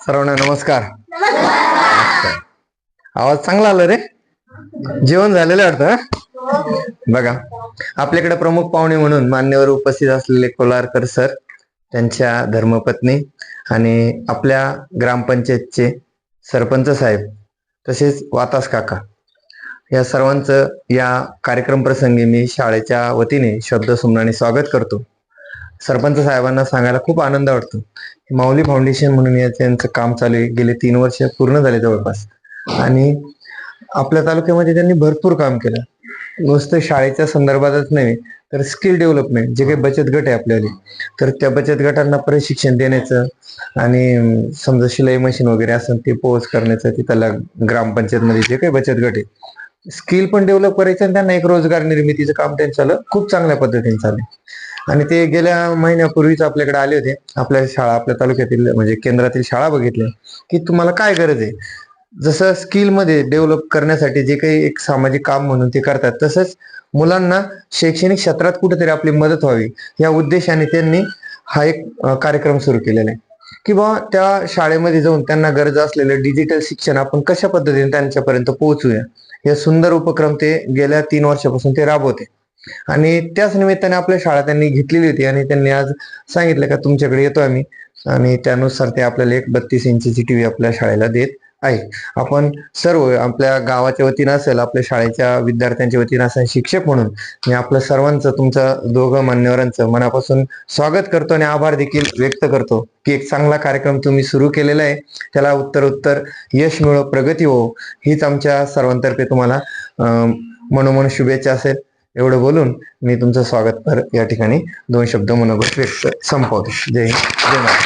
सर्वांना नमस्कार. आवाज चांगला आला रे. जेवण झालेलं वाटतं. बघा, आपल्याकडे प्रमुख पाहुणे म्हणून मान्यवर उपस्थित असलेले कोलारकर सर, त्यांच्या धर्मपत्नी आणि आपल्या ग्रामपंचायतचे सरपंच साहेब, तसेच वातास काका, या सर्वांचं या कार्यक्रम प्रसंगी मी शाळेच्या वतीने शब्दसुमनाने स्वागत करतो. सरपंच साहेबांना सांगायला खूप आनंद वाटतो. माऊली फाउंडेशन म्हणून यांचं काम चालू आहे. गेले 3 वर्ष पूर्ण झाले जवळपास, आणि आपल्या तालुक्यामध्ये त्यांनी भरपूर काम केलं. नुसतं शाळेच्या संदर्भातच नाही, तर स्किल डेव्हलपमेंट जे काही बचत गट आहे आपल्याला, तर त्या बचत गटांना प्रशिक्षण देण्याचं आणि समजा शिलाई मशीन वगैरे असेल ते पोच करण्याचं, तिथला ग्रामपंचायतमध्ये जे काही बचत गट आहे स्किल पण डेव्हलप करायचं आणि त्यांना एक रोजगार निर्मितीचं काम त्यांचं खूप चांगल्या पद्धतीने चालू आहे. आणि ते गेल्या महिन्यापूर्वीच आपल्याकडे आले होते. आपल्या शाळा, आपल्या तालुक्यातील म्हणजे केंद्रातील शाळा बघितल्या की तुम्हाला काय गरज आहे. जसं स्किल मध्ये डेव्हलप करण्यासाठी जे काही एक सामाजिक काम म्हणून ते करतात, तसंच मुलांना शैक्षणिक क्षेत्रात कुठेतरी आपली मदत व्हावी या उद्देशाने त्यांनी हा एक कार्यक्रम सुरू केलेला आहे की बाबा त्या शाळेमध्ये जाऊन त्यांना गरज असलेलं डिजिटल शिक्षण आपण कशा पद्धतीने त्यांच्यापर्यंत पोहोचूया. हे सुंदर उपक्रम ते गेल्या 3 वर्षापासून ते राबवते. आणि त्याच निमित्ताने आपल्या शाळा त्यांनी घेतलेली होती आणि त्यांनी आज सांगितलं का तुमच्याकडे येतो आम्ही, आणि त्यानुसार ते आपल्याला एक 32 इंचीची टीव्ही आपल्या शाळेला देत आहे. आपण सर्व आपल्या गावाच्या वतीनं असेल, आपल्या शाळेच्या विद्यार्थ्यांच्या वतीनं असेल, शिक्षक म्हणून मी आपलं सर्वांचं, तुमचं दोघं मान्यवरांचं मनापासून स्वागत करतो आणि आभार देखील व्यक्त करतो की एक चांगला कार्यक्रम तुम्ही सुरू केलेला आहे. त्याला उत्तर यश मिळो, प्रगती हो, हीच आमच्या सर्वांतर्फे तुम्हाला मनोमन शुभेच्छा असेल. एवढं बोलून मी तुमचं स्वागत या ठिकाणी 2 शब्द मनोगत व्यक्त संपवतो. जय हिंद, जय महाराष्ट्र.